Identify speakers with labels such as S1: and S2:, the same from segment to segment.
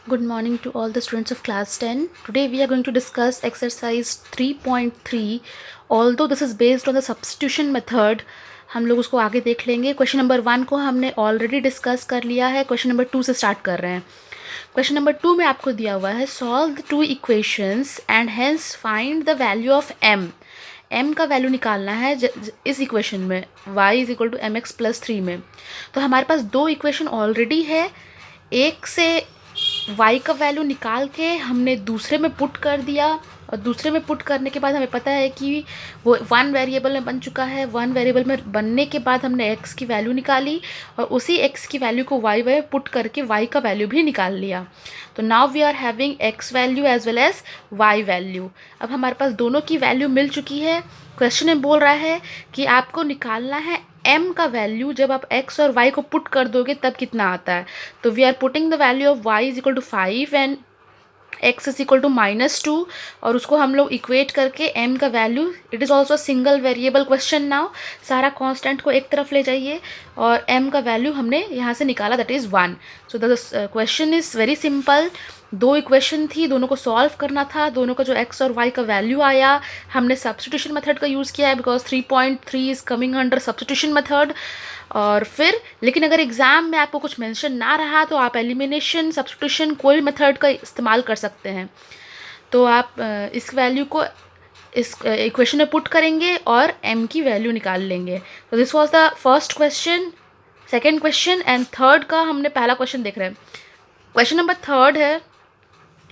S1: Good morning to all the students of class 10. Today we are going to discuss exercise 3.3. Although this is based on the substitution method, हम लोग उसको आगे देख लेंगे. Question number 1 को हमने already discuss कर लिया है. क्वेश्चन नंबर 2 से स्टार्ट कर रहे हैं. क्वेश्चन नंबर 2 में आपको दिया हुआ है solve the two equations and hence find the value of m. m का वैल्यू निकालना है इस इक्वेशन में y is equal to M X plus 3 में. तो हमारे पास दो इक्वेशन ऑलरेडी है. एक से y का वैल्यू निकाल के हमने दूसरे में पुट कर दिया और दूसरे में पुट करने के बाद हमें पता है कि वो वन वेरिएबल में बन चुका है. वन वेरिएबल में बनने के बाद हमने x की वैल्यू निकाली और उसी x की वैल्यू को y में पुट करके y का वैल्यू भी निकाल लिया. तो now we are having x value as well as y value. अब हमारे पास दोनों की वैल्यू मिल चुकी है. क्वेश्चन में बोल रहा है कि आपको निकालना है m का वैल्यू. जब आप x और y को पुट कर दोगे तब कितना आता है. तो we are putting the value of y is equal to 5 and x is equal to -2 और उसको हम लोग इक्वेट करके m का value. It is also single variable question. Now सारा कांस्टेंट को एक तरफ ले जाइए और m का वैल्यू हमने यहाँ से निकाला, that is 1. So the question is very simple. दो इक्वेशन थी, दोनों को सॉल्व करना था. दोनों का जो x और y का वैल्यू आया, हमने सब्स्टिट्यूशन मेथड का यूज़ किया है because 3.3 is coming under substitution method. और फिर लेकिन अगर एग्ज़ाम में आपको कुछ मेंशन ना रहा तो आप एलिमिनेशन, सब्स्टिट्यूशन, कोई मेथड का इस्तेमाल कर सकते हैं. तो आप इस वैल्यू को इस इक्वेशन में पुट करेंगे और m की वैल्यू निकाल लेंगे. तो this was the first question. Second question and third का हमने पहला क्वेश्चन देख रहे हैं. क्वेश्चन नंबर थर्ड है.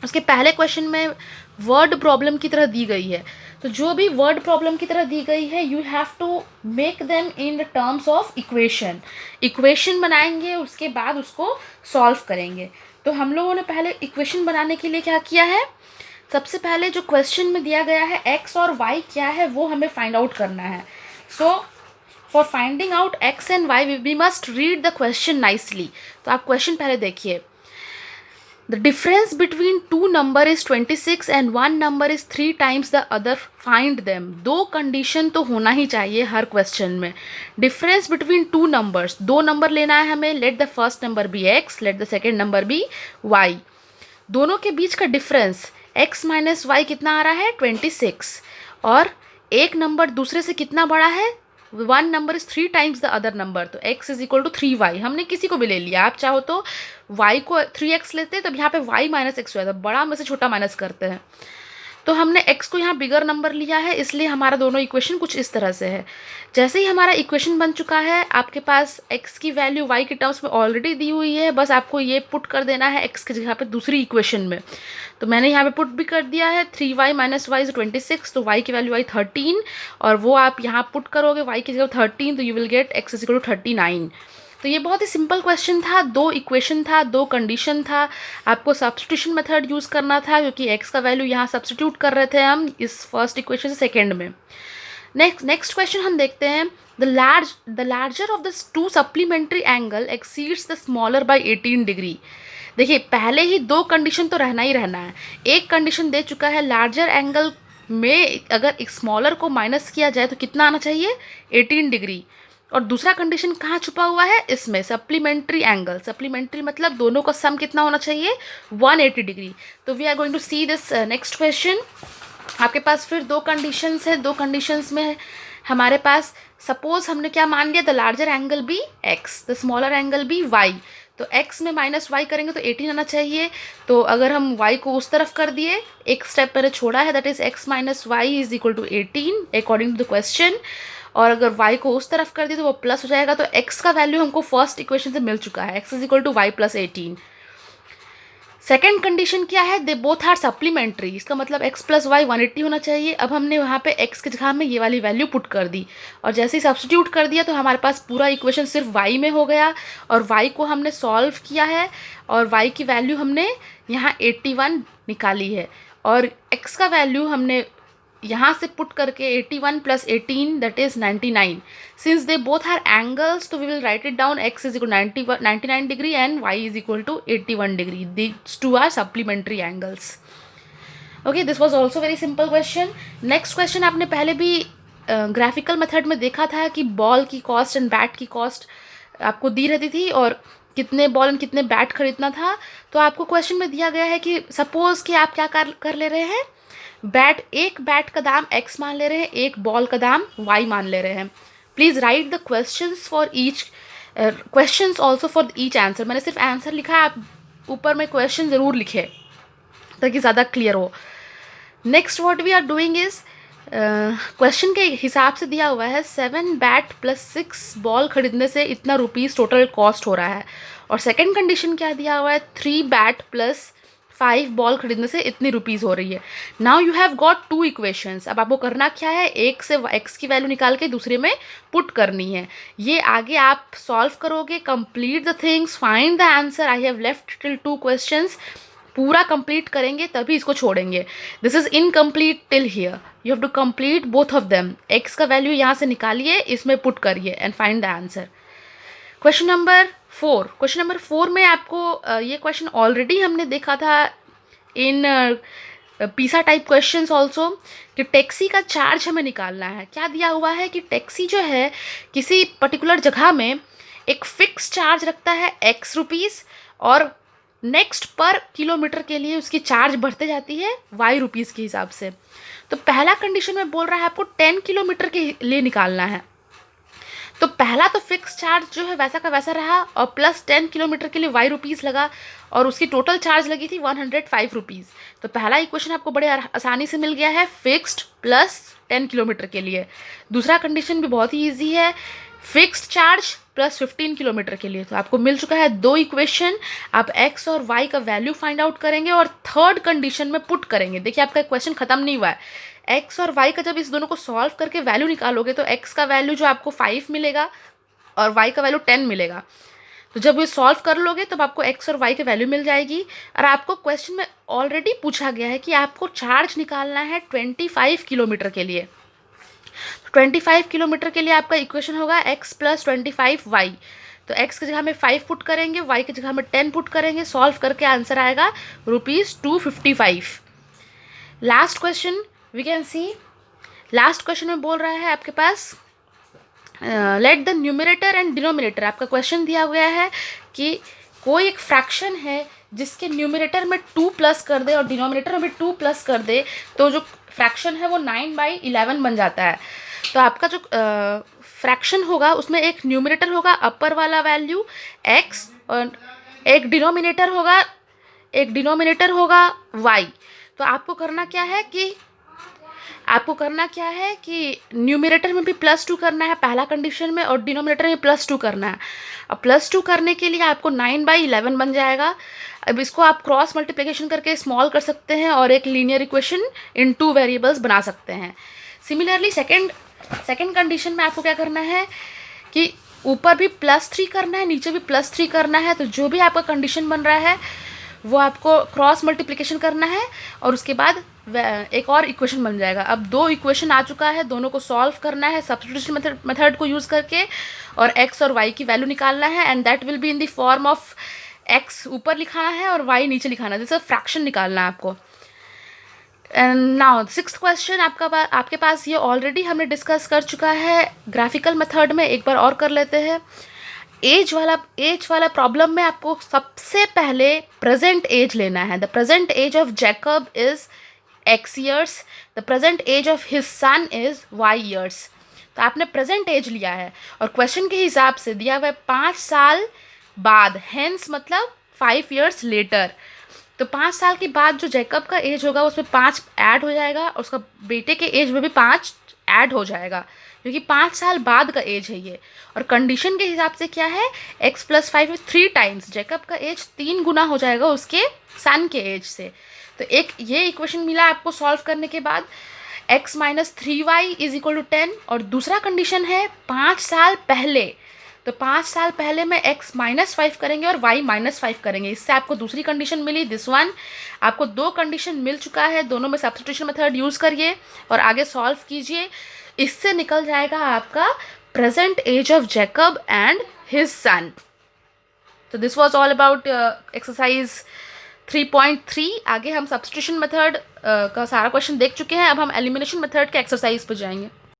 S1: उसके पहले क्वेश्चन में वर्ड प्रॉब्लम की तरह दी गई है. तो जो भी वर्ड प्रॉब्लम की तरह दी गई है you have to make them in the terms of equation. Equation बनाएंगे, उसके बाद उसको सॉल्व करेंगे. तो हम लोगों ने पहले इक्वेशन बनाने के लिए क्या किया है, सबसे पहले जो क्वेश्चन में दिया गया है x और y क्या है वो हमें फाइंड आउट करना है. So for finding out x and y we must read the question nicely. तो आप क्वेश्चन पहले देखिए. The difference between two number is 26 and one number is 3 times the other. Find them. दो condition तो होना ही चाहिए हर क्वेश्चन में. डिफरेंस बिटवीन टू नंबर्स, दो नंबर लेना है हमें. Let the first number be x, let the second number be y. दोनों के बीच का डिफरेंस x माइनस वाई कितना आ रहा है 26. और एक नंबर दूसरे से कितना बड़ा है, one number is 3 times the other number. तो x is equal to 3y. हमने किसी को भी ले लिया. आप चाहो तो y को 3x लेते हैं, तब यहाँ पे y माइनस एक्स हो जाता है. बड़ा में से छोटा माइनस करते हैं. तो हमने x को यहाँ बिगर नंबर लिया है, इसलिए हमारा दोनों इक्वेशन कुछ इस तरह से है. जैसे ही हमारा इक्वेशन बन चुका है, आपके पास x की वैल्यू y के टर्म्स में ऑलरेडी दी हुई है. बस आपको ये पुट कर देना है x की जगह पे दूसरी इक्वेशन में. तो मैंने यहाँ पे पुट भी कर दिया है. 3y minus Y is 26. तो y की वैल्यू आई 13 और वो आप यहाँ पुट करोगे y की जगह 13. तो you will get x is equal to 39. तो ये बहुत ही सिंपल क्वेश्चन था. दो इक्वेशन था, दो कंडीशन था. आपको सब्स्टिट्यूशन मेथड यूज़ करना था क्योंकि x का वैल्यू यहाँ सब्स्टिट्यूट कर रहे थे हम इस फर्स्ट इक्वेशन से सेकेंड में. नेक्स्ट क्वेश्चन हम देखते हैं. The larger of the two supplementary angle exceeds the smaller by 18 degree. देखिए पहले ही दो कंडीशन तो रहना ही रहना है. एक कंडीशन दे चुका है, लार्जर एंगल में अगर एक स्मॉलर को माइनस किया जाए तो कितना आना चाहिए 18 डिग्री. और दूसरा कंडीशन कहाँ छुपा हुआ है, इसमें सप्लीमेंट्री एंगल. सप्लीमेंट्री मतलब दोनों का सम कितना होना चाहिए 180 डिग्री. तो we are going to see this next question. आपके पास फिर दो कंडीशंस है. दो कंडीशंस में हमारे पास सपोज हमने क्या मान लिया, the larger angle be x, the smaller angle be y. तो x में माइनस वाई करेंगे तो 18 आना चाहिए. तो अगर हम y को उस तरफ कर दिए, एक स्टेप पहले छोड़ा है, that is x minus Y is equal to 18 according to the question. और अगर y को उस तरफ कर दिए तो वो प्लस हो जाएगा. तो x का वैल्यू हमको फर्स्ट इक्वेशन से मिल चुका है, x is equal to Y plus 18. Second condition क्या है, दे बोथ आर सप्लीमेंट्री. इसका मतलब x प्लस वाई 180 होना चाहिए. अब हमने वहाँ पे x की जगह में ये वाली वैल्यू पुट कर दी और जैसे ही सब्स्टिट्यूट कर दिया तो हमारे पास पूरा इक्वेशन सिर्फ y में हो गया. और y को हमने सॉल्व किया है और y की वैल्यू हमने यहाँ 81 निकाली है. और x का वैल्यू हमने यहाँ से पुट करके 81 plus 18 that is 99. Since they both are angles तो we will write it down. x is equal 99 degree and y is equal to 81 degree. These two are supplementary angles. Okay, this was also very simple question. Next question आपने पहले भी graphical method में देखा था कि ball की cost and bat की cost आपको दी रहती थी और कितने बॉल एंड कितने बैट खरीदना था। तो आपको क्वेश्चन में दिया गया है कि सपोज कि आप क्या कर ले रहे हैं, एक बैट का दाम x मान ले रहे हैं, एक बॉल का दाम y मान ले रहे हैं। Please write the questions for each questions also for each answer. मैंने सिर्फ आंसर लिखा है, आप ऊपर में क्वेश्चन ज़रूर लिखे ताकि ज़्यादा क्लियर हो। Next what we are doing is, question के हिसाब से दिया हुआ है 7 बैट प्लस 6 बॉल खरीदने से इतना रुपीज़ टोटल कॉस्ट हो रहा है। और सेकंड कंडीशन क्या दिया हुआ है, 3 बैट प्लस 5 बॉल खरीदने से इतनी रुपीज़ हो रही है। Now you have got 2 equations. अब आपको करना क्या है, एक से x की वैल्यू निकाल के दूसरे में पुट करनी है। ये आगे आप सॉल्व करोगे, complete the things, find the answer. I have left till 2 questions, पूरा कंप्लीट करेंगे तभी इसको छोड़ेंगे। This is incomplete till here, you have to complete both of them. x का वैल्यू यहाँ से निकालिए, इसमें पुट करिए and find the answer. Question number 4 में आपको ये क्वेश्चन ऑलरेडी हमने देखा था इन पीसा टाइप क्वेश्चंस ऑल्सो, कि टैक्सी का चार्ज हमें निकालना है। क्या दिया हुआ है कि टैक्सी जो है किसी पर्टिकुलर जगह में एक फिक्स चार्ज रखता है x रुपीज़, और नेक्स्ट पर किलोमीटर के लिए उसकी चार्ज बढ़ते जाती है y रुपीज़ के हिसाब से। तो पहला कंडीशन में बोल रहा है आपको 10 किलोमीटर के लिए निकालना है। तो पहला तो फिक्स चार्ज जो है वैसा का वैसा रहा, और प्लस 10 किलोमीटर के लिए y रुपीज़ लगा, और उसकी टोटल चार्ज लगी थी 105 रुपीज़। तो पहला इक्वेशन आपको बड़े आसानी से मिल गया है, फिक्स्ड प्लस 10 किलोमीटर के लिए। दूसरा कंडीशन भी बहुत ही ईजी है, फिक्स्ड चार्ज प्लस 15 किलोमीटर के लिए। तो आपको मिल चुका है 2 इक्वेशन। आप x और y का वैल्यू फाइंड आउट करेंगे और थर्ड कंडीशन में पुट करेंगे। देखिए आपका क्वेश्चन खत्म नहीं हुआ है। x और y का जब इस दोनों को सॉल्व करके वैल्यू निकालोगे तो x का वैल्यू जो आपको 5 मिलेगा और y का वैल्यू 10 मिलेगा। तो जब ये सॉल्व कर लोगे तब आपको x और y की वैल्यू मिल जाएगी। और आपको क्वेश्चन में ऑलरेडी पूछा गया है कि आपको चार्ज निकालना है 25 किलोमीटर के लिए। 25 किलोमीटर के लिए आपका इक्वेशन होगा x प्लस 25y। तो x की जगह में 5 पुट करेंगे, y की जगह में 10 पुट करेंगे, सॉल्व करके आंसर आएगा ₹255। Last question we can see, last question में बोल रहा है आपके पास let the numerator and denominator. आपका क्वेश्चन दिया गया है कि कोई एक फ्रैक्शन है जिसके न्यूमरेटर में 2 प्लस कर दे और डिनोमिनेटर में 2 प्लस कर दे, तो जो फ्रैक्शन है वो 9/11 बन जाता है। तो आपका जो फ्रैक्शन होगा उसमें एक न्यूमरेटर होगा अपर वाला वैल्यू x, और एक डिनोमिनेटर होगा y। तो आपको करना क्या है कि न्यूमरेटर में भी +2 करना है पहला कंडीशन में, और डिनोमिनेटर में +2 करना है। अब +2 करने के लिए आपको 9/11 बन जाएगा। अब इसको आप क्रॉस मल्टीप्लिकेशन करके स्मॉल कर सकते हैं और एक लीनियर इक्वेशन इन 2 वेरिएबल्स बना सकते हैं। सिमिलरली सेकेंड कंडीशन में आपको क्या करना है कि ऊपर भी +3 करना है, नीचे भी +3 करना है। तो जो भी आपका कंडीशन बन रहा है वो आपको क्रॉस मल्टीप्लिकेशन करना है और उसके बाद एक और इक्वेशन बन जाएगा। अब 2 इक्वेशन आ चुका है, दोनों को सॉल्व करना है सब्स्टिट्यूशन मेथड को यूज़ करके, और x और y की वैल्यू निकालना है, and that will be in the form of x ऊपर लिखाना है और y नीचे लिखाना है, जैसे फ्रैक्शन निकालना है आपको। एंड नाउ 6th क्वेश्चन आपके पास ये ऑलरेडी हमने डिस्कस कर चुका है ग्राफिकल मेथड में, एक बार और कर लेते हैं। एज वाला प्रॉब्लम में आपको सबसे पहले प्रेजेंट एज लेना है। The present age of Jacob is x years, the present age of his son is y years। तो आपने प्रेजेंट एज लिया है और क्वेश्चन के हिसाब से दिया हुआ है 5 साल बाद, हेंस मतलब 5 years लेटर। तो 5 साल के बाद जो जैकब का एज होगा उसमें 5 ऐड हो जाएगा और उसका बेटे के एज में भी 5 ऐड हो जाएगा, क्योंकि 5 साल बाद का एज है ये। और कंडीशन के हिसाब से क्या है, x + 5 3 टाइम्स, जैकब का एज 3 गुना हो जाएगा उसके सन के एज से। तो एक ये इक्वेशन मिला आपको सॉल्व करने के बाद, x - 3y = 10। और दूसरा कंडीशन है 5 साल पहले, तो 5 साल पहले में x - 5 करेंगे और y - 5 करेंगे, इससे आपको दूसरी कंडीशन मिली दिस वन। आपको 2 कंडीशन मिल चुका है, दोनों में सब्स्टिट्यूशन मेथड यूज़ करिए और आगे सॉल्व कीजिए। इससे निकल जाएगा आपका present age of Jacob and his son. तो this was all about exercise 3.3। आगे हम सब्स्टिट्यूशन मेथड का सारा क्वेश्चन देख चुके हैं, अब हम एलिमिनेशन मेथड के एक्सरसाइज पर जाएंगे।